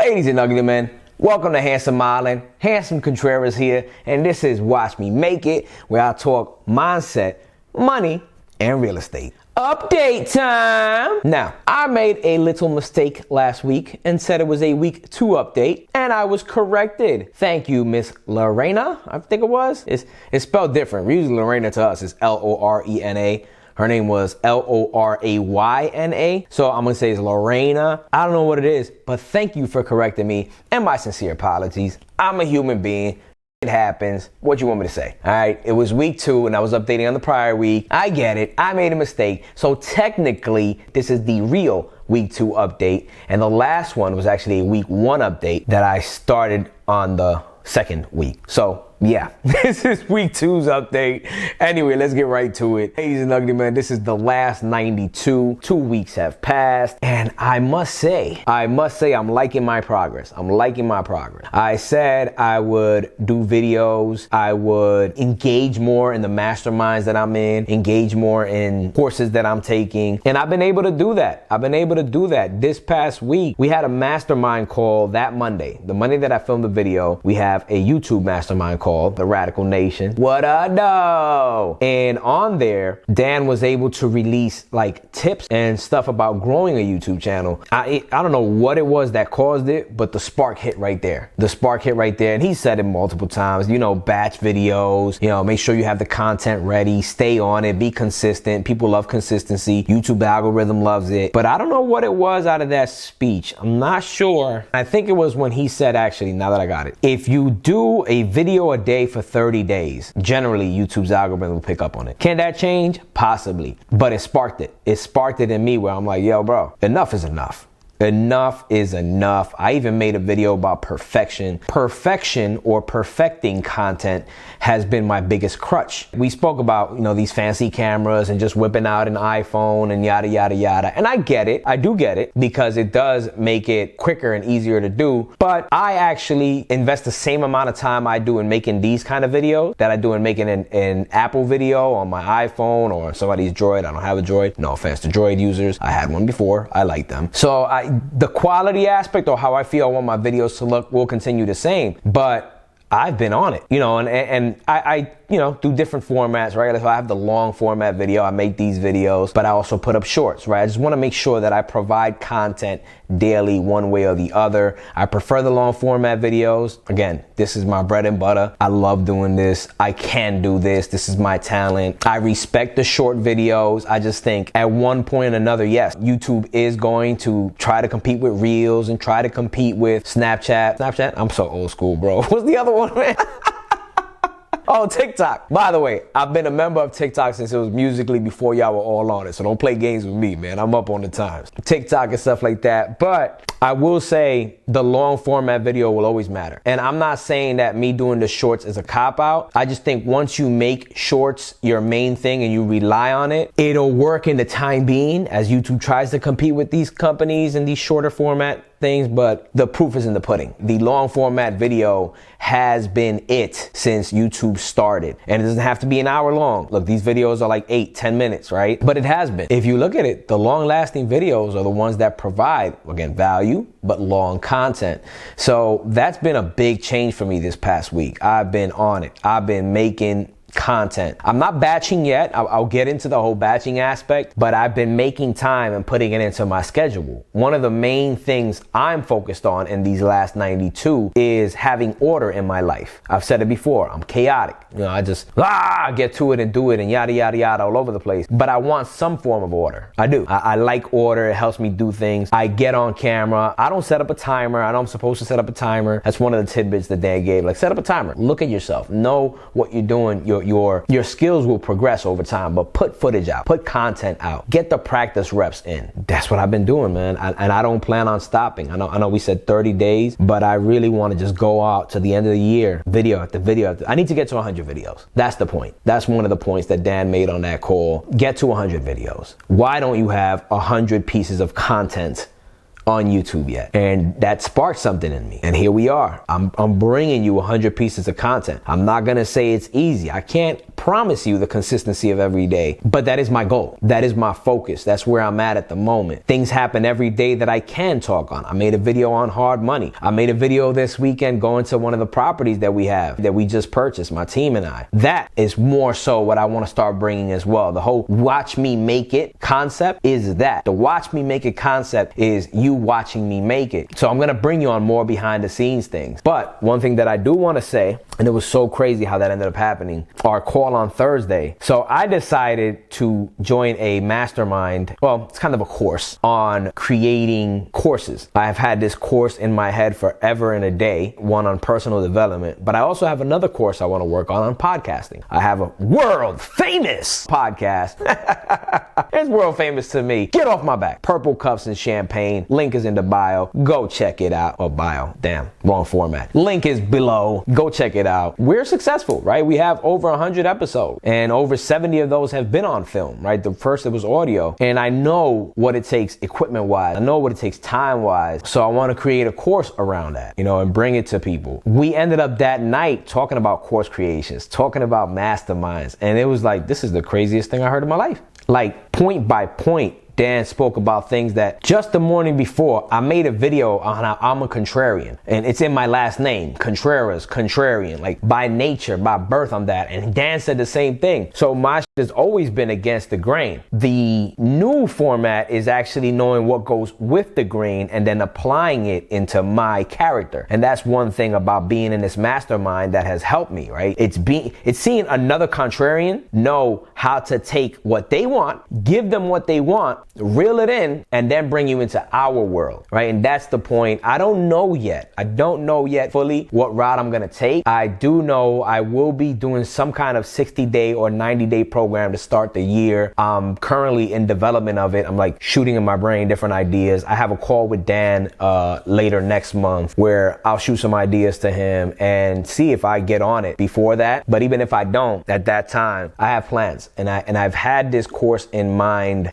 Ladies and ugly men, welcome to Handsome Island. Handsome Contreras here, and this is Watch Me Make It, where I talk mindset, money, and real estate. Update time! Now, I made a little mistake last week and said it was a week 2 update, and I was corrected. Thank you, Miss Lorena, I think it was. It's spelled different. Usually Lorena to us is Lorena. Her name was Lorayna. So I'm gonna say it's Lorena. I don't know what it is, but thank you for correcting me, and my sincere apologies. I'm a human being. It happens. What you want me to say? All right, it was week 2 and I was updating on the prior week. I get it. I made a mistake. So technically, this is the real week 2 update. And the last one was actually a week 1 update that I started on the second week. So yeah, this is week 2's update. Anyway, let's get right to it. Ladies and ugly men, this is the last 92. 2 weeks have passed, and I must say I'm liking my progress. I said I would do videos. I would engage more in the masterminds that I'm in, engage more in courses that I'm taking, and I've been able to do that. This past week, we had a mastermind call that Monday. The Monday that I filmed the video, we have a YouTube mastermind called The Radical Nation. What I know. And on there, Dan was able to release like tips and stuff about growing a YouTube channel. I don't know what it was that caused it, but the spark hit right there. And he said it multiple times, batch videos, make sure you have the content ready, stay on it, be consistent. People love consistency. YouTube algorithm loves it. But I don't know what it was out of that speech. I'm not sure. I think it was when he said, actually, now that I got it, if you do a video a day for 30 days, generally YouTube's algorithm will pick up on it. Can that change? Possibly. But it sparked it. It sparked it in me where I'm like, yo, bro, enough is enough. Enough is enough. I even made a video about perfection. Perfection or perfecting content has been my biggest crutch. We spoke about, these fancy cameras and just whipping out an iPhone and yada, yada, yada. And I get it. I do get it because it does make it quicker and easier to do. But I actually invest the same amount of time I do in making these kind of videos that I do in making an Apple video on my iPhone or somebody's Droid. I don't have a Droid. No offense to Droid users. I had one before. I like them. So the quality aspect or how I feel I want my videos to look will continue the same, but I've been on it, and I do different formats, right? So I have the long format video, I make these videos, but I also put up shorts, right? I just want to make sure that I provide content daily one way or the other. I prefer the long format videos. Again, this is my bread and butter. I love doing this. I can do this. This is my talent. I respect the short videos. I just think at one point or another, yes, YouTube is going to try to compete with Reels and try to compete with Snapchat. I'm so old school, bro. What's the other one, man? Oh, TikTok. By the way, I've been a member of TikTok since it was Musically before y'all were all on it. So don't play games with me, man. I'm up on the times. TikTok and stuff like that. But I will say the long format video will always matter. And I'm not saying that me doing the shorts is a cop-out. I just think once you make shorts your main thing and you rely on it, it'll work in the time being as YouTube tries to compete with these companies and these shorter format things, but the proof is in the pudding. The long format video has been it since YouTube started. And it doesn't have to be an hour long. Look, these videos are like 8-10 minutes, right? But it has been. If you look at it, the long lasting videos are the ones that provide, again, value, but long content. So that's been a big change for me this past week. I've been on it. I've been making content. I'm not batching yet. I'll get into the whole batching aspect, but I've been making time and putting it into my schedule. One of the main things I'm focused on in these last 92 is having order in my life. I've said it before. I'm chaotic. I just get to it and do it and yada, yada, yada all over the place. But I want some form of order. I do. I like order. It helps me do things. I get on camera. I don't set up a timer. I know I'm supposed to set up a timer. That's one of the tidbits that Dan gave. Like, set up a timer. Look at yourself. Know what you're doing. Your skills will progress over time, but put footage out, put content out, get the practice reps in. That's what I've been doing, man. And I don't plan on stopping. I know we said 30 days, but I really want to just go out to the end of the year, video after video after. I need to get to 100 videos. That's the point. That's one of the points that Dan made on that call. Get to 100 videos. Why don't you have 100 pieces of content on YouTube yet? And that sparked something in me. And here we are. I'm bringing you 100 pieces of content. I'm not going to say it's easy. I can't promise you the consistency of every day, but that is my goal. That is my focus. That's where I'm at the moment. Things happen every day that I can talk on. I made a video on hard money. I made a video this weekend going to one of the properties that we just purchased, my team and I. That is more so what I want to start bringing as well. The whole watch me make it concept is that. The watch me make it concept is you watching me make it. So I'm going to bring you on more behind the scenes things. But one thing that I do want to say, and it was so crazy how that ended up happening, our call on Thursday. So I decided to join a mastermind. Well, it's kind of a course on creating courses. I've had this course in my head forever and a day, one on personal development, but I also have another course I want to work on podcasting. I have a world famous podcast. It's world famous to me. Get off my back. Purple Cups and Champagne. Link is in the bio. Go check it out. Oh, bio. Damn, wrong format. Link is below. Go check it out. We're successful, right? We have over 100 episodes and over 70 of those have been on film, right? The first it was audio, and I know what it takes equipment wise. I know what it takes time wise. So I want to create a course around that, and bring it to people. We ended up that night talking about course creations, talking about masterminds. And it was like, this is the craziest thing I heard in my life. Like point by point, Dan spoke about things that just the morning before, I made a video on how I'm a contrarian. And it's in my last name, Contreras, contrarian. Like by nature, by birth, I'm that. And Dan said the same thing. So my shit has always been against the grain. The new format is actually knowing what goes with the grain and then applying it into my character. And that's one thing about being in this mastermind that has helped me, right? It's seeing another contrarian know how to take what they want, give them what they want, reel it in, and then bring you into our world, right? And that's the point. I don't know yet. I don't know yet fully what route I'm going to take. I do know I will be doing some kind of 60-day or 90-day program to start the year. I'm currently in development of it. I'm like shooting in my brain different ideas. I have a call with Dan later next month where I'll shoot some ideas to him and see if I get on it before that. But even if I don't at that time, I have plans, and I've had this course in mind.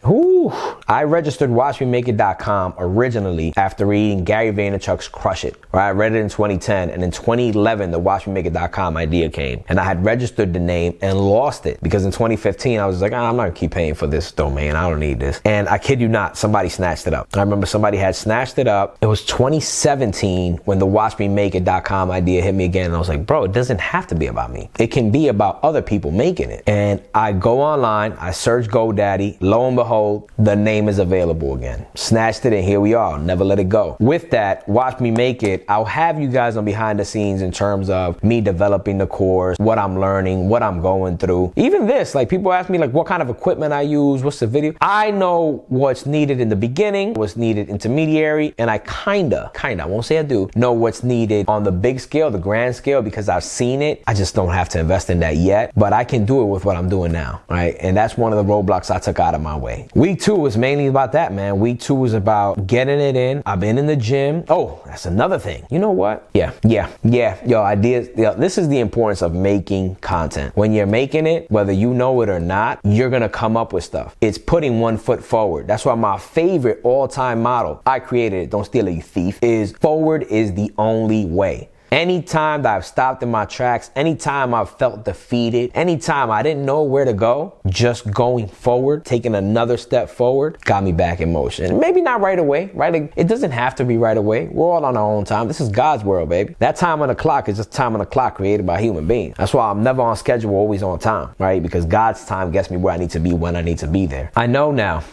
I registered watchmemake.com originally after reading Gary Vaynerchuk's Crush It. Right? I read it in 2010, and in 2011, the watchmemake.com idea came, and I had registered the name and lost it because in 2015, I was like, I'm not gonna keep paying for this domain. I don't need this. And I kid you not, somebody snatched it up. I remember somebody had snatched it up. It was 2017 when the watchmemake.com idea hit me again, and I was like, bro, it doesn't have to be about me. It can be about other people making it. And I go online, I search GoDaddy, lo and behold, the name is available again. Snatched it, and here we are. Never let it go. With that, Watch Me Make It, I'll have you guys on behind the scenes in terms of me developing the course, what I'm learning, what I'm going through. Even this, like people ask me like what kind of equipment I use, what's the video. I know what's needed in the beginning, what's needed intermediary, and I kinda, I won't say I do, know what's needed on the big scale, the grand scale, because I've seen it. I just don't have to invest in that yet, but I can do it with what I'm doing now, right? And that's one of the roadblocks I took out of my way. Week 2 was mainly about that, man. Week 2 was about getting it in. I've been in the gym. Oh, that's another thing. You know what? Yeah. Yo, ideas. Yo, this is the importance of making content. When you're making it, whether you know it or not, you're gonna come up with stuff. It's putting one foot forward. That's why my favorite all-time motto, I created it, don't steal it, you thief, is forward is the only way. Anytime that I've stopped in my tracks, anytime I've felt defeated, anytime I didn't know where to go, just going forward, taking another step forward, got me back in motion. Maybe not right away, right? Like, it doesn't have to be right away. We're all on our own time. This is God's world, baby. That time on the clock is just time on the clock created by human beings. That's why I'm never on schedule, always on time, right? Because God's time gets me where I need to be when I need to be there. I know now,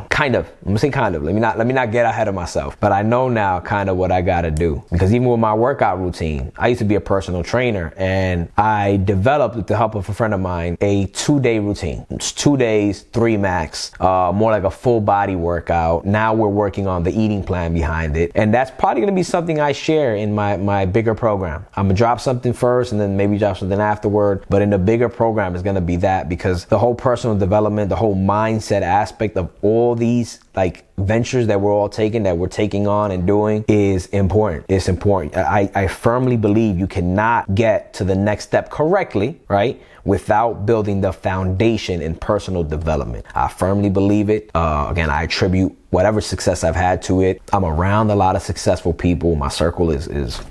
kind of. I'm gonna say kind of. Let me not get ahead of myself. But I know now kind of what I gotta do. Because even with my workout routine, I used to be a personal trainer, and I developed, with the help of a friend of mine, a 2-day routine. It's 2 days, 3 max, more like a full body workout. Now we're working on the eating plan behind it, and that's probably gonna be something I share in my bigger program. I'm gonna drop something first and then maybe drop something afterward, but in the bigger program is gonna be that, because the whole personal development, the whole mindset aspect of all these like ventures that we're taking on and doing is important. It's important. I firmly believe you cannot get to the next step correctly, right, without building the foundation in personal development. I firmly believe it. Again, I attribute whatever success I've had to it. I'm around a lot of successful people. My circle is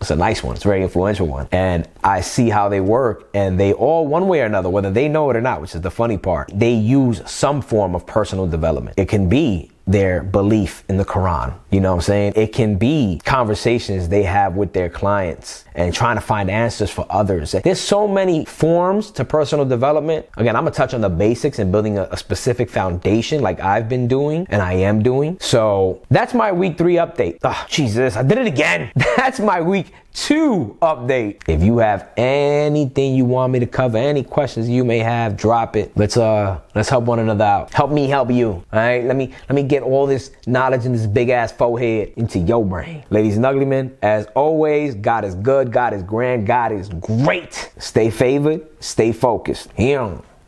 It's a nice one. It's a very influential one. And I see how they work, and they all, one way or another, whether they know it or not, which is the funny part, they use some form of personal development. It can be their belief in the Quran. You know what I'm saying? It can be conversations they have with their clients and trying to find answers for others. There's so many forms to personal development. Again, I'm gonna touch on the basics and building a specific foundation like I've been doing and I am doing. So that's my week 3 update. Oh, Jesus, I did it again. That's my week 2 update. If you have anything you want me to cover, any questions you may have, drop it. Let's help one another out. Help me help you. All right, let me get all this knowledge in this big ass forehead into your brain. Ladies and ugly men, as always, God is good, God is grand, God is great. Stay favored, stay focused. Here.